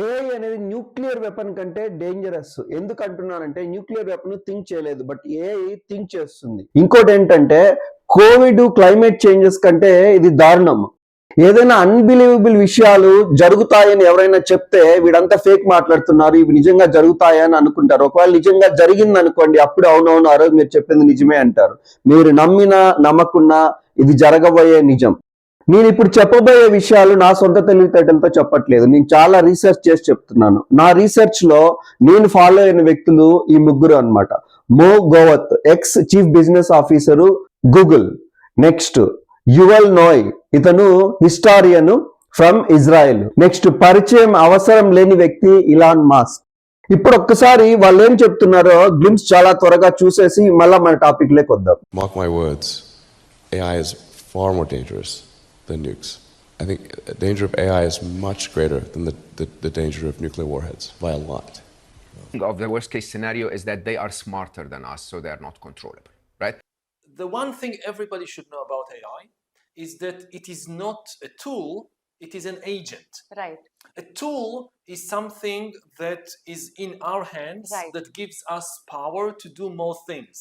AI అనేది nuclear weapon కంటే dangerous. ఎందుకు అంటున్నానంటే న్యూక్లియర్ వెపన్ థింక్ చేయలేదు, బట్ ఏఐ థింక్ చేస్తుంది. ఇంకోటి ఏంటంటే కోవిడ్, క్లైమేట్ చేంజెస్ కంటే ఇది దారుణం. ఏదైనా అన్బిలీవబుల్ విషయాలు జరుగుతాయని ఎవరైనా చెప్తే వీడంతా ఫేక్ మాట్లాడుతున్నారు, ఇవి నిజంగా జరుగుతాయని అనుకుంటారు. ఒకవేళ నిజంగా జరిగింది అనుకోండి, అప్పుడు అవునవును ఆ రోజు మీరు చెప్పింది నిజమే అంటారు. మీరు నమ్మినా నమ్మకున్నా ఇది జరగబోయే నిజం. నేను ఇప్పుడు చెప్పబోయే విషయాలు నా సొంత తెలివితేటలతో చెప్పట్లేదు, నేను చాలా రీసెర్చ్ చేసి చెప్తున్నాను. నా రీసెర్చ్ లో నేను ఫాలో అయిన వ్యక్తులు ఈ ముగ్గురు అన్నమాట. Mo Gawdat, ex chief business officer Google. Next Yuval Noah, ఇతను హిస్టారియన్ ఫ్రమ్ ఇజ్రాయెల్. నెక్స్ట్ పరిచయం అవసరం లేని వ్యక్తి ఇలాన్ మాస్క్. ఇప్పుడు ఒక్కసారి వాళ్ళు ఏం చెప్తున్నారో గ్లిమ్స్ చాలా త్వరగా చూసేసి మళ్ళీ మన టాపిక్ లేకి వద్దాం. Mark my words, AI is far more dangerous than nukes. I think the danger of AI is much greater than the danger of nuclear warheads by a lot. Of the worst case scenario is that they are smarter than us, so they are not controllable, right? The one thing everybody should know about AI is that it is not a tool, it is an agent. Right. A tool is something that is in our hands, Right. that gives us power to do more things.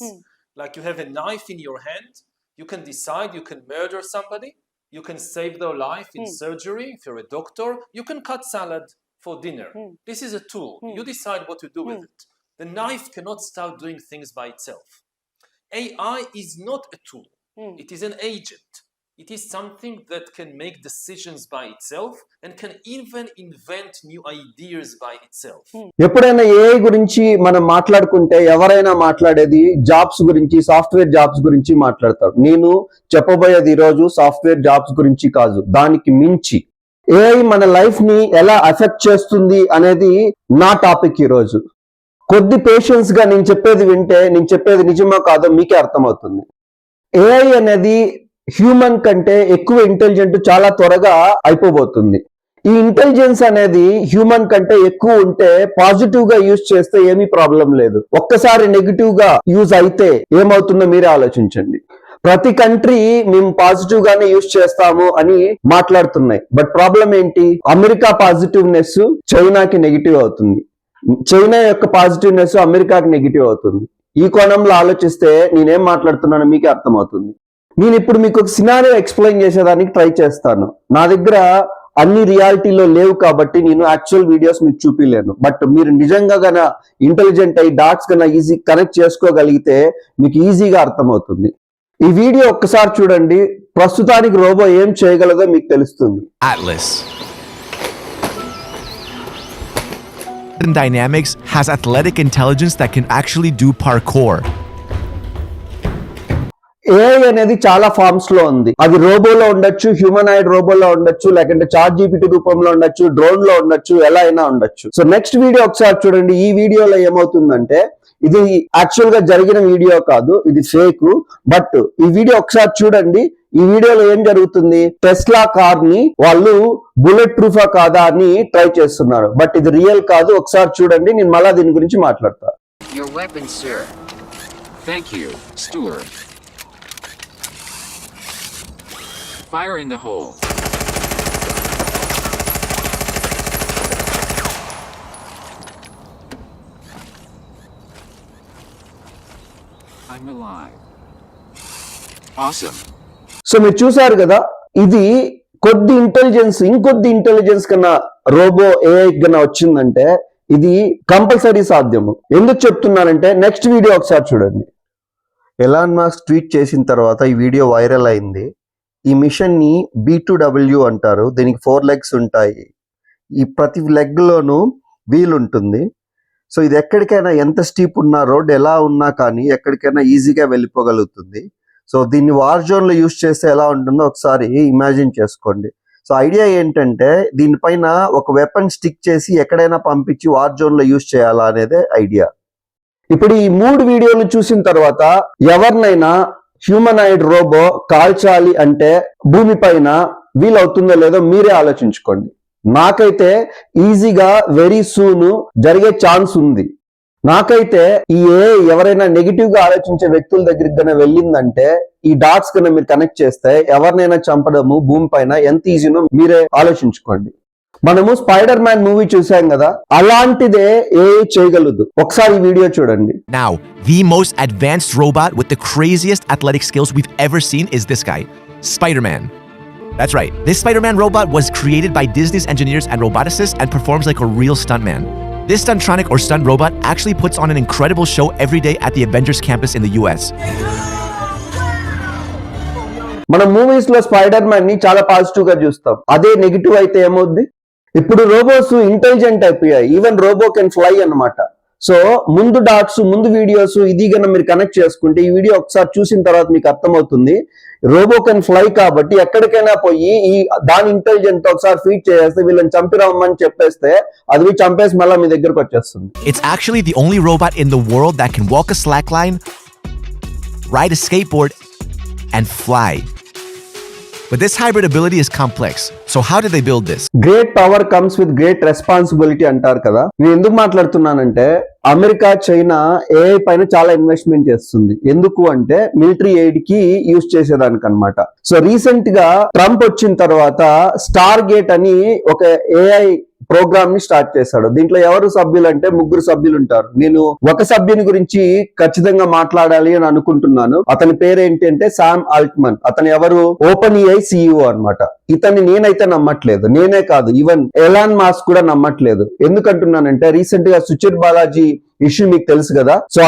Like you have a knife in your hand, you can decide you can murder somebody, you can save their life in surgery. If you're a doctor, you can cut salad for dinner. This is a tool. You decide what to do with it. The knife cannot start doing things by itself. AI is not a tool. It is an agent. It is something that can make decisions by itself and can even invent new ideas by itself. ఎప్పుడైనా AI గురించి మనం మాట్లాడుకుంటే ఎవరైనా మాట్లాడేది jobs గురించి, software jobs గురించి మాట్లాడతారు. నేను చెప్పబోయేది ఈరోజు సాఫ్ట్వేర్ జాబ్స్ గురించి కాదు, దానికి మించి ఏఐ మన లైఫ్ ని ఎలా ఎఫెక్ట్ చేస్తుంది అనేది నా టాపిక్ ఈరోజు. కొద్ది పేషెన్స్ గా నేను చెప్పేది వింటే నేను చెప్పేది నిజమో కాదో మీకే అర్థమవుతుంది. ఏఐ అనేది హ్యూమన్ కంటే ఎక్కువ ఇంటెలిజెంట్ చాలా త్వరగా అయిపోబోతుంది. ఈ ఇంటెలిజెన్స్ అనేది హ్యూమన్ కంటే ఎక్కువ ఉంటే పాజిటివ్ గా యూజ్ చేస్తే ఏమీ ప్రాబ్లం లేదు. ఒక్కసారి నెగిటివ్ గా యూజ్ అయితే ఏమవుతుందో మీరే ఆలోచించండి. ప్రతి కంట్రీ మేము పాజిటివ్ గానే యూజ్ చేస్తాము అని మాట్లాడుతున్నాయి, బట్ ప్రాబ్లం ఏంటి? అమెరికా పాజిటివ్నెస్ చైనాకి నెగిటివ్ అవుతుంది, చైనా యొక్క పాజిటివ్నెస్ అమెరికాకి నెగిటివ్ అవుతుంది. ఈ కోణంలో ఆలోచిస్తే నేనేం మాట్లాడుతున్నానో మీకే అర్థమవుతుంది. నేను ఇప్పుడు మీకు ఒక సినారియో ఎక్స్ప్లెయిన్ చేసేదానికి ట్రై చేస్తాను. నా దగ్గర అన్ని రియాలిటీలో లేవు కాబట్టి నేను యాక్చువల్ వీడియోస్ మీకు చూపించలేను, బట్ మీరు నిజంగా గన ఇంటెలిజెంట్ అయ్యి డాట్స్ కన్నా ఈజీ కనెక్ట్ చేసుకోగలిగితే మీకు ఈజీగా అర్థమవుతుంది. ఈ వీడియో ఒక్కసారి చూడండి, ప్రస్తుతానికి రోబో ఏం చేయగలదో మీకు తెలుస్తుంది. Atlas Dynamics has athletic intelligence that can actually do parkour. AI అనేది చాలా ఫార్మ్స్ లో ఉంది. అది రోబోలో ఉండొచ్చు, హ్యూమనాయిడ్ రోబోలో ఉండొచ్చు, లేకంటే చాట్ జీపీటీ రూపంలో ఉండొచ్చు, డ్రోన్ లో ఉండొచ్చు, ఎలా అయినా ఉండొచ్చు. సో నెక్స్ట్ వీడియో ఒకసారి చూడండి. ఈ వీడియోలో ఏమవుతుందంటే ఇది యాక్చువల్ గా జరిగిన వీడియో కాదు, ఇది ఫేక్. బట్ ఈ వీడియో ఒకసారి చూడండి. ఈ వీడియోలో ఏం జరుగుతుంది? టెస్లా కార్ ని వాళ్ళు బుల్లెట్ ప్రూఫా కాదా అని ట్రై చేస్తున్నారు, బట్ ఇది రియల్ కాదు. ఒకసారి చూడండి, నేను మళ్ళా దీని గురించి మాట్లాడతా. Your weapon, sir. Thank you, steward. Fire in the hole. I'm alive. Awesome. So మీరు చూసారు కదా, ఇది కొద్ది ఇంటెలిజెన్స్, ఇంకొద్ది ఇంటెలిజెన్స్ కన్నా రోబో ఏఐ కన్నా వచ్చిందంటే ఇది కంపల్సరీ సాధ్యము. ఎందుకు చెప్తున్నానంటే నెక్స్ట్ వీడియో ఒకసారి చూడండి. ఎలాన్ మాస్క్ ట్వీట్ చేసిన తర్వాత ఈ వీడియో వైరల్ అయింది. ఈ మిషన్ ని B2W అంటారు. దీనికి 4 legs ఉంటాయి. ఈ ప్రతి లెగ్ లోనూ వీల్ ఉంటుంది. సో ఇది ఎక్కడికైనా ఎంత స్టీప్ ఉన్నా, రోడ్ ఎలా ఉన్నా కానీ ఎక్కడికైనా ఈజీగా వెళ్ళిపోగలుగుతుంది. సో దీన్ని వార్ జోన్ లో యూజ్ చేస్తే ఎలా ఉంటుందో ఒకసారి ఇమాజిన్ చేసుకోండి. సో ఐడియా ఏంటంటే దీనిపైన ఒక వెపన్ స్టిక్ చేసి ఎక్కడైనా పంపించి వార్ జోన్ లో యూజ్ చేయాలా అనేదే ఐడియా. ఇప్పుడు ఈ 3 వీడియోలు చూసిన తర్వాత ఎవరినైనా హ్యూమనాయిడ్ రోబో కాల్చాలి అంటే భూమిపైన వీలవుతుందో లేదో మీరే ఆలోచించుకోండి. నాకైతే ఈజీగా వెరీ సూన్ జరిగే ఛాన్స్ ఉంది. నాకైతే ఈ ఎవరైనా నెగిటివ్ గా ఆలోచించే వ్యక్తుల దగ్గరికి కన్నా వెళ్ళిందంటే ఈ డాట్స్ కన్నా మీరు కనెక్ట్ చేస్తే ఎవరినైనా చంపడము భూమి పైన ఎంత ఈజీనో మీరే ఆలోచించుకోండి. మనము స్పైడర్ మ్యాన్ మూవీ చూసాం కదా, అలాంటిదే AI చేయగలదు. ఒకసారి ఈ వీడియో చూడండి. Now, the most advanced robot with the craziest athletic skills we've ever seen is this guy, Spider-Man. That's right. This Spider-Man robot was created by Disney's engineers and roboticists and performs like a real stuntman. This Stuntronic or stunt robot actually puts on an incredible show every day at the Avengers campus in the US. మనం movies లో spider man ని చాలా positive గా చూస్తాం. అదే negative అయితే ఏమవుద్ది? ఇప్పుడు రోబోస్ ఇంటెలిజెంట్ అయిపోయాయి. ఈవెన్ రోబో కెన్ ఫ్లై అన్నమాట. సో ముందు డాట్స్, ముందు వీడియోస్ ఇది కన్నా మీరు కనెక్ట్ చేసుకుంటే, ఈ వీడియో ఒకసారి చూసిన తర్వాత మీకు అర్థమవుతుంది. రోబో కెన్ ఫ్లై కాబట్టి ఎక్కడికైనా పోయి దాని ఇంటెలిజెంట్ తో ఒకసారి ఫీడ్ చేస్తే, వీళ్ళని చంపిరమ్మని చెప్పేస్తే అది చంపేసి మళ్ళీ మీ దగ్గరకు వచ్చేస్తుంది. It's actually the only robot in the world that can walk a slackline, ride a skateboard, and fly. But this hybrid ability is complex. So how did they build this? Great power comes with great responsibility అంటారు కదా. నేను ఎందుకు మాట్లాడుతున్నానంటే, America, China AI పైన చాలా investment చేస్తుంది. ఎందుకు అంటే military aid కి యూజ్ చేసేదానికి అన్నమాట. సో రీసెంట్ గా ట్రంప్ వచ్చిన తర్వాత స్టార్ గేట్ అని ఒక AI ప్రోగ్రామ్ ని స్టార్ట్ చేశాడు. దీంట్లో ఎవరు సభ్యులు అంటే 3 సభ్యులు ఉంటారు. నేను ఒక సభ్యుని గురించి ఖచ్చితంగా మాట్లాడాలి అని అనుకుంటున్నాను. అతని పేరు ఏంటి అంటే శామ్ ఆల్ట్మన్. అతను ఎవరు? ఓపెన్ AI CEO అన్నమాట. ఇతన్ని నేనైతే నమ్మట్లేదు. నేనే కాదు, ఈవెన్ ఎలాన్ మాస్క్ కూడా నమ్మట్లేదు. ఎందుకంటున్నానంటే రీసెంట్ గా సుచిర్ బాలాజీ ఇష్యూ మీకు తెలుసు కదా. సో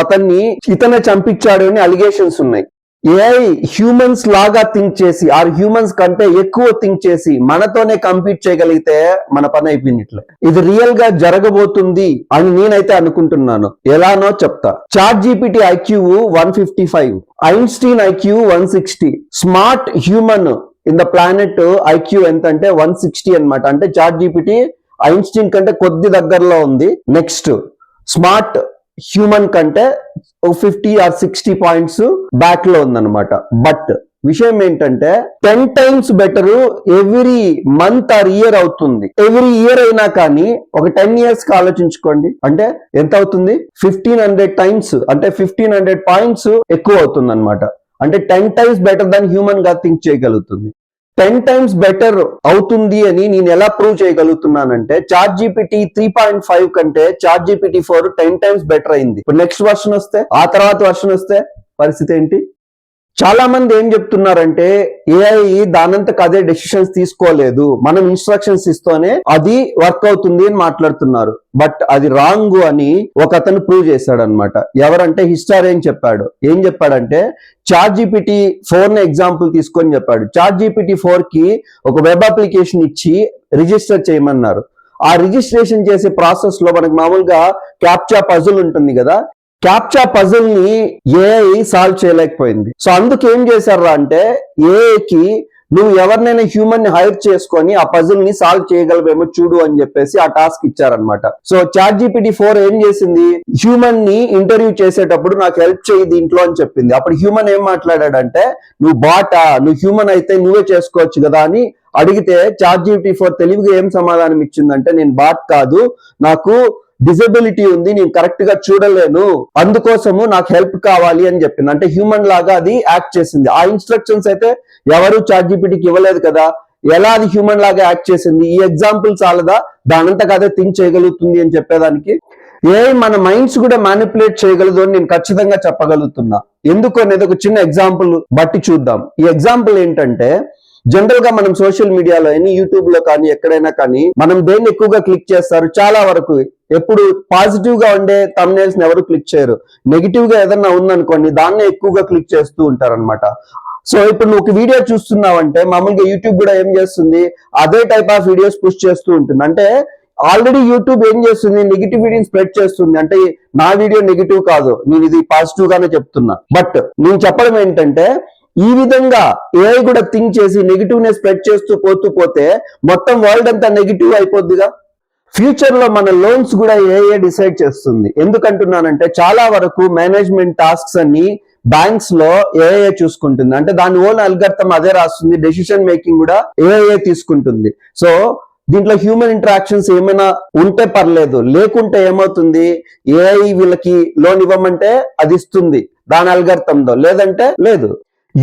ఇతనే చంపించాడు అని అలిగేషన్స్ ఉన్నాయి. AI హ్యూమన్స్ లాగా థింక్ చేసి, ఆర్ హ్యూమన్స్ కంటే ఎక్కువ థింక్ చేసి మనతోనే కంపీట్ చేయగలిగితే మన పని అయిపోయినట్లే. ఇది రియల్ గా జరగబోతుంది అని నేనైతే అనుకుంటున్నాను. ఎలానో చెప్తా. Chat GPT IQ 155, Einstein IQ 160, smart human in the planet IQ ఎంత అంటే 160 అన్నమాట. అంటే చాట్ GPT ఐన్స్టీన్ కంటే కొద్ది దగ్గరలో ఉంది. నెక్స్ట్ స్మార్ట్ హ్యూమన్ కంటే 50 or 60 పాయింట్స్ బ్యాక్ లో ఉందన్నమాట. బట్ విషయం ఏంటంటే 10 times better every month or year అవుతుంది. ఎవ్రీ ఇయర్ అయినా కానీ ఒక 10 years కి ఆలోచించుకోండి. అంటే ఎంత అవుతుంది? 1500 times, అంటే 1500 పాయింట్స్ ఎక్కువ అవుతుంది అన్నమాట. అంటే 10 times బెటర్ దాన్ హ్యూమన్ గా థింక్ చేయగలుగుతుంది. 10 times బెటర్ అవుతుంది అని నేను ఎలా ప్రూవ్ చేయగలుగుతున్నానంటే, చాట్ GPT 3.5 కంటే చాట్ GPT 4 10 times బెటర్ అయింది. ఇప్పుడు నెక్స్ట్ వర్షన్ వస్తే, ఆ తర్వాత వర్షన్ వస్తే పరిస్థితి ఏంటి? చాలా మంది ఏం చెప్తున్నారంటే AI దానంతకు అదే డెసిషన్స్ తీసుకోలేదు, మనం ఇన్స్ట్రక్షన్స్ ఇస్తూనే అది వర్క్ అవుతుంది అని మాట్లాడుతున్నారు. బట్ అది రాంగ్ అని ఒక అతను ప్రూవ్ చేశాడు అనమాట. ఎవరంటే హిస్టారియన్ చెప్పాడు. ఏం చెప్పాడంటే చాట్ GPT 4 ని ఎగ్జాంపుల్ తీసుకొని చెప్పాడు. చాట్ GPT 4 కి ఒక వెబ్ అప్లికేషన్ ఇచ్చి రిజిస్టర్ చేయమన్నారు. ఆ రిజిస్ట్రేషన్ చేసే ప్రాసెస్ లో మనకు మామూలుగా క్యాప్చా పజిల్ ఉంటుంది కదా, క్యాప్చా పజిల్ ని AI సాల్వ్ చేయలేకపోయింది. సో అందుకు ఏం చేశారా అంటే, ఏఐకి నువ్వు ఎవరినైనా హ్యూమన్ ని హైర్ చేసుకొని ఆ పజిల్ ని సాల్వ్ చేయగలవేమో చూడు అని చెప్పేసి ఆ టాస్క్ ఇచ్చారనమాట. సో చాట్ GPT 4 ఏం చేసింది, హ్యూమన్ ని ఇంటర్వ్యూ చేసేటప్పుడు నాకు హెల్ప్ చేయి దీంట్లో అని చెప్పింది. అప్పుడు హ్యూమన్ ఏం మాట్లాడాడంటే, నువ్వు బాటా, నువ్వు హ్యూమన్ అయితే నువ్వే చేసుకోవచ్చు కదా అని అడిగితే చాట్ GPT 4 తెలివిగా ఏం సమాధానం ఇచ్చిందంటే, నేను బాట్ కాదు, నాకు డిజబిలిటీ ఉంది, నేను కరెక్ట్ గా చూడలేను, అందుకోసము నాకు హెల్ప్ కావాలి అని చెప్పింది. అంటే హ్యూమన్ లాగా అది యాక్ట్ చేసింది. ఆ ఇన్స్ట్రక్షన్స్ అయితే ఎవరు చాట్ GPTకి ఇవ్వలేదు కదా, ఎలా అది హ్యూమన్ లాగా యాక్ట్ చేసింది? ఈ ఎగ్జాంపుల్ చాలదా దానంతకు అదే థింక్ చేయగలుగుతుంది అని చెప్పేదానికి? మన మైండ్స్ కూడా మ్యానిపులేట్ చేయగలదు అని నేను ఖచ్చితంగా చెప్పగలుగుతున్నా. ఎందుకు అనేది ఒక చిన్న ఎగ్జాంపుల్ బట్టి చూద్దాం. ఈ ఎగ్జాంపుల్ ఏంటంటే, జనరల్ గా మనం సోషల్ మీడియాలో యూట్యూబ్ లో కానీ ఎక్కడైనా కానీ మనం దేన్ని ఎక్కువగా క్లిక్ చేస్తారు? చాలా వరకు ఎప్పుడు పాజిటివ్ గా ఉండే థంబ్నెయిల్స్ ని ఎవరు క్లిక్ చేయరు. నెగిటివ్ గా ఏదన్నా ఉందనుకోండి దాన్నే ఎక్కువగా క్లిక్ చేస్తూ ఉంటారన్నమాట. సో ఇప్పుడు నువ్వు ఒక వీడియో చూస్తున్నావంటే మామూలుగా యూట్యూబ్ కూడా ఏం చేస్తుంది, అదే టైప్ ఆఫ్ వీడియోస్ పుష్ చేస్తూ ఉంటుంది. అంటే ఆల్రెడీ యూట్యూబ్ ఏం చేస్తుంది, నెగిటివిటీని స్ప్రెడ్ చేస్తుంది. అంటే నా వీడియో నెగిటివ్ కాదు, నేను ఇది పాజిటివ్ గానే చెప్తున్నా. బట్ నేను చెప్పడం ఏంటంటే, ఈ విధంగా AI కూడా థింక్ చేసి నెగిటివ్ నే స్ప్రెడ్ చేస్తూ పోతే మొత్తం వరల్డ్ అంతా నెగిటివ్ అయిపోద్దిగా. ఫ్యూచర్ లో మన లోన్స్ కూడా AI డిసైడ్ చేస్తుంది. ఎందుకంటున్నానంటే చాలా వరకు మేనేజ్మెంట్ టాస్క్స్ అన్ని బ్యాంక్స్ లో AI చూసుకుంటుంది. అంటే దాని ఓన్ అల్గరిథం అదే రాస్తుంది, డెసిషన్ మేకింగ్ కూడా AI తీసుకుంటుంది. సో దీంట్లో హ్యూమన్ ఇంటరాక్షన్స్ ఏమైనా ఉంటే పర్లేదు, లేకుంటే ఏమవుతుంది, AI వీళ్ళకి లోన్ ఇవ్వమంటే అది ఇస్తుంది దాని అల్గరిథంతో, లేదంటే లేదు.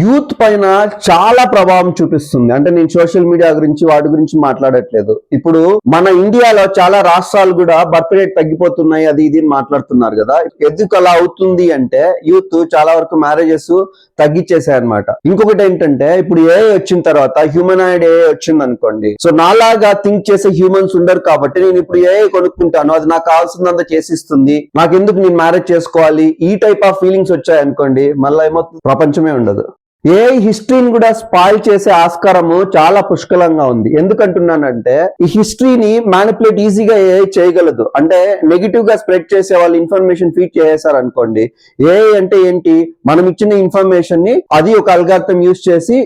యూత్ పైన చాలా ప్రభావం చూపిస్తుంది. అంటే నేను సోషల్ మీడియా గురించి వాటి గురించి మాట్లాడట్లేదు. ఇప్పుడు మన ఇండియాలో చాలా రాష్ట్రాలు కూడా బర్త్ రేట్ తగ్గిపోతున్నాయి, అది ఇది మాట్లాడుతున్నారు కదా. ఎందుకు అలా అవుతుంది అంటే యూత్ చాలా వరకు మ్యారేజెస్ తగ్గించేసాయి అనమాట. ఇంకొకటి ఏంటంటే ఇప్పుడు ఏఐ వచ్చిన తర్వాత హ్యూమనాయిడ్ ఏఐ వచ్చింది అనుకోండి, సో నాలాగా థింక్ చేసే హ్యూమన్స్ ఉండరు కాబట్టి నేను ఇప్పుడు ఏఐ కొనుక్కుంటాను, అది నాకు కావాల్సిందంతా చేసిస్తుంది, నాకెందుకు నేను మ్యారేజ్ చేసుకోవాలి, ఈ టైప్ ఆఫ్ ఫీలింగ్స్ వచ్చాయి అనుకోండి, మళ్ళీ ఏమవుతుంది, ప్రపంచమే ఉండదు. ఏ హిస్టరీని కూడా స్పాయిల్ చేసే ఆస్కారము చాలా పుష్కలంగా ఉంది. ఎందుకంటున్నానంటే ఈ హిస్టరీని మ్యానిపులేట్ ఈజీగా ఏ చేయగలదు. అంటే నెగిటివ్ గా స్ప్రెడ్ చేసే వాళ్ళు ఇన్ఫర్మేషన్ ఫీడ్ చేసేసారు అనుకోండి, ఏ అంటే ఏంటి, మనం ఇచ్చిన ఇన్ఫర్మేషన్ ని అది ఒక అల్గారిథం యూజ్ చేసి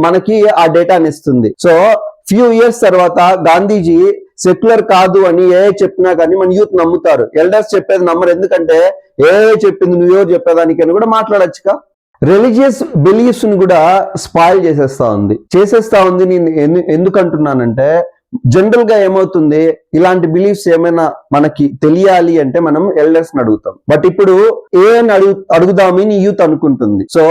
మనకి ఆ డేటాని ఇస్తుంది. సో ఫ్యూ ఇయర్స్ తర్వాత గాంధీజీ సెక్యులర్ కాదు అని ఏ చెప్పినా కానీ మన యూత్ నమ్ముతారు, ఎల్డర్స్ చెప్పేది నమ్మరు. ఎందుకంటే ఏ చెప్పింది నువ్వెవరు చెప్పేదానికి అని కూడా మాట్లాడొచ్చుగా. రిలీజియస్ బిలీఫ్స్ ని కూడా స్పాయిల్ చేసేస్తా ఉంది. నేను ఎందుకంటున్నానంటే జనరల్ గా ఏమవుతుంది, ఇలాంటి బిలీఫ్స్ ఏమైనా మనకి తెలియాలి అంటే మనం ఎల్డర్స్ ని అడుగుతాం. బట్ ఇప్పుడు ఏ అని అడుగుదామని యూత్ అనుకుంటుంది. సో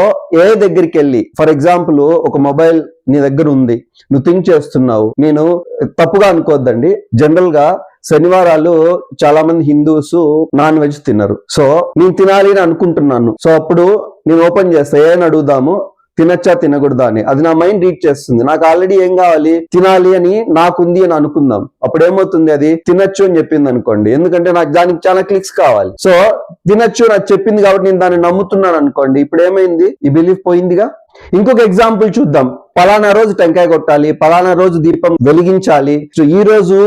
ఏ దగ్గరికి వెళ్ళి, ఫర్ ఎగ్జాంపుల్ ఒక మొబైల్ నీ దగ్గర ఉంది, నువ్వు థింక్ చేస్తున్నావు, నేను తప్పుగా అనుకోవద్దండి, జనరల్ గా శనివారాలు చాలా మంది హిందూస్ నాన్ వెజ్ తినరు. సో నేను తినాలి అని అనుకుంటున్నాను. సో అప్పుడు నేను ఓపెన్ చేస్తా, ఏని అడుగుదాము, తినచ్చా తినకూడదా అని. అది నా మైండ్ రీడ్ చేస్తుంది. నాకు ఆల్రెడీ ఏం కావాలి, తినాలి అని నాకుంది అని అనుకుందాం. అప్పుడు ఏమవుతుంది, అది తినచ్చు అని చెప్పింది అనుకోండి, ఎందుకంటే నాకు దానికి చాలా క్లిక్స్ కావాలి. సో తినచ్చు నాకు చెప్పింది కాబట్టి నేను దాన్ని నమ్ముతున్నాను అనుకోండి, ఇప్పుడు ఏమైంది, ఈ బిలీఫ్ పోయిందిగా. ఇంకొక ఎగ్జాంపుల్ చూద్దాం. పలానా రోజు టెంకాయ కొట్టాలి, పలానా రోజు దీపం వెలిగించాలి, సో ఈ రోజు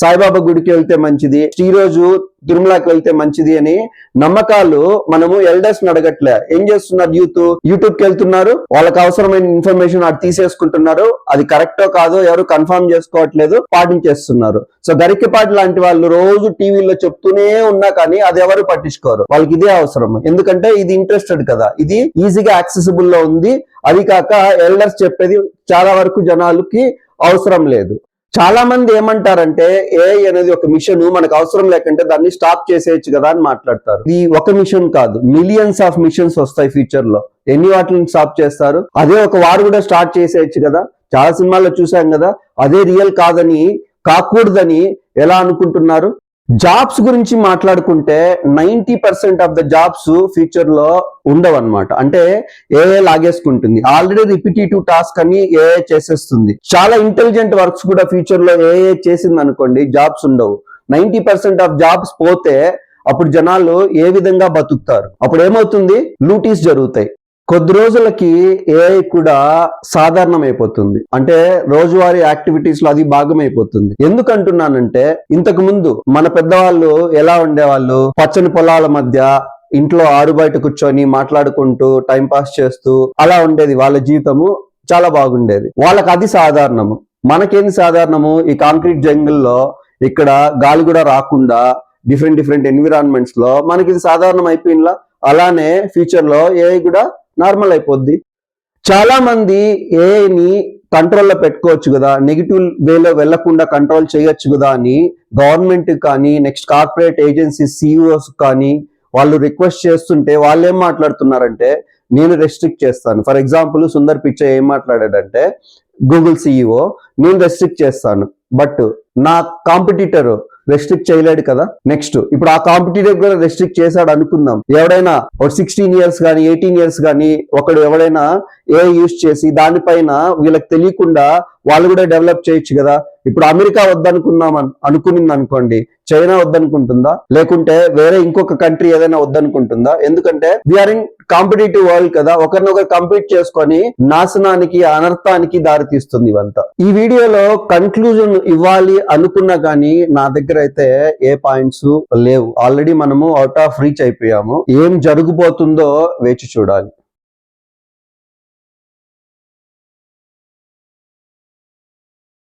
సాయిబాబా గుడికి వెళ్తే మంచిది, ఈ రోజు తిరుమలకి వెళ్తే మంచిది అని నమ్మకాలు మనము ఎల్డర్స్ అడగట్లే. ఏం చేస్తున్నారు యూత్, యూట్యూబ్ కి వెళ్తున్నారు, వాళ్ళకి అవసరమైన ఇన్ఫర్మేషన్ అది తీసేసుకుంటున్నారు, అది కరెక్టో కాదో ఎవరు కన్ఫర్మ్ చేసుకోవట్లేదు, పాటించేస్తున్నారు. సో గరికపాటి లాంటి వాళ్ళు రోజు టీవీలో చెప్తూనే ఉన్నా కానీ అది ఎవరు పట్టించుకోరు, వాళ్ళకి ఇదే అవసరం. ఎందుకంటే ఇది ఇంట్రెస్టెడ్ కదా, ఇది ఈజీగా యాక్సెసిబుల్ లో ఉంది. అది కాక ఎల్డర్స్ చెప్పేది చాలా వరకు జనాలకి అవసరం లేదు. చాలా మంది ఏమంటారంటే ఏఐ అనేది ఒక మిషన్, మనకు అవసరం లేకుంటే దాన్ని స్టాప్ చేసేయచ్చు కదా అని మాట్లాడతారు. ఇది ఒక మిషన్ కాదు, మిలియన్స్ ఆఫ్ మిషన్స్ వస్తాయి ఫ్యూచర్ లో. ఎన్ని వాటిని స్టాప్ చేస్తారు? అదే ఒక వారు కూడా స్టార్ట్ చేసేయచ్చు కదా. చాలా సినిమాల్లో చూసాం కదా, అదే రియల్ కాదని, కాకూడదని ఎలా అనుకుంటున్నారు. జాబ్స్ గురించి మాట్లాడుకుంటే 90% ఆఫ్ ద జాబ్స్ ఫ్యూచర్ లో ఉండవన్నమాట. అంటే ఏఐ లాగేసుకుంటుంది. ఆల్రెడీ రిపిటేటివ్ టాస్క్ అని ఏఐ చేసేస్తుంది. చాలా ఇంటెలిజెంట్ వర్క్స్ కూడా ఫ్యూచర్ లో ఏఐ చేసింది అనుకోండి, జాబ్స్ ఉండవు. 90% ఆఫ్ జాబ్స్ పోతే అప్పుడు జనాలు ఏ విధంగా బతుకుతారు? అప్పుడు ఏమవుతుంది, లూటీస్ జరుగుతాయి. కొద్ది రోజులకి ఏఐ కూడా సాధారణమైపోతుంది. అంటే రోజువారీ యాక్టివిటీస్ లో అది భాగమైపోతుంది. ఎందుకంటున్నానంటే ఇంతకు ముందు మన పెద్దవాళ్ళు ఎలా ఉండేవాళ్ళు, పచ్చని పొలాల మధ్య ఇంట్లో ఆరు బయట కూర్చొని మాట్లాడుకుంటూ టైం పాస్ చేస్తూ అలా ఉండేది. వాళ్ళ జీవితము చాలా బాగుండేది. వాళ్ళకి అది సాధారణము. మనకేంది సాధారణము, ఈ కాంక్రీట్ జంగిల్లో ఇక్కడ గాలి కూడా రాకుండా డిఫరెంట్ ఎన్విరాన్మెంట్స్ లో మనకి ఇది సాధారణం అయిపోయిందా. అలానే ఫ్యూచర్ లో ఏఐ కూడా నార్మల్ అయిపోద్ది. చాలా మంది ఏఐని కంట్రోల్లో పెట్టుకోవచ్చు కదా, నెగిటివ్ వేలో వెళ్లకుండా కంట్రోల్ చేయొచ్చు కదా అని గవర్నమెంట్ కానీ నెక్స్ట్ కార్పొరేట్ ఏజెన్సీస్ సిఇఓస్ కానీ వాళ్ళు రిక్వెస్ట్ చేస్తుంటే వాళ్ళు ఏం మాట్లాడుతున్నారంటే నేను రెస్ట్రిక్ట్ చేస్తాను. ఫర్ ఎగ్జాంపుల్ సుందర్ పిచ్చై ఏం మాట్లాడాడంటే, గూగుల్ సిఇఓ, నేను రెస్ట్రిక్ట్ చేస్తాను, బట్ నా కాంపిటీటర్ రెస్ట్రిక్ట్ చేయలేడు కదా. నెక్స్ట్ ఇప్పుడు ఆ కాంపిటీటర్ కూడా రెస్ట్రిక్ట్ చేశాడు అనుకుందాం. ఎవడైనా ఒక 16 years కానీ 18 years కానీ ఒకడు ఎవడైనా ఏ యూజ్ చేసి దానిపైన వీళ్ళకి తెలియకుండా వాళ్ళు కూడా డెవలప్ చేయొచ్చు కదా. ఇప్పుడు అమెరికా అనుకునింది అనుకోండి, చైనా వద్దనుకుంటుందా, లేకుంటే వేరే ఇంకొక కంట్రీ ఏదైనా వద్దనుకుంటుందా? ఎందుకంటే వీఆర్ ఇన్ కాంపిటేటివ్ వరల్డ్ కదా, ఒకరినొకరు కంపీట్ చేసుకొని నాశనానికి అనర్థానికి దారి తీస్తుంది ఇవంతా. ఈ వీడియోలో కన్క్లూజన్ ఇవ్వాలి అనుకున్నా కానీ నా దగ్గర అయితే ఏ పాయింట్స్ లేవు. ఆల్రెడీ మనము అవుట్ ఆఫ్ రీచ్ అయిపోయాము. ఏం జరుగుబోతుందో వేచి చూడాలి.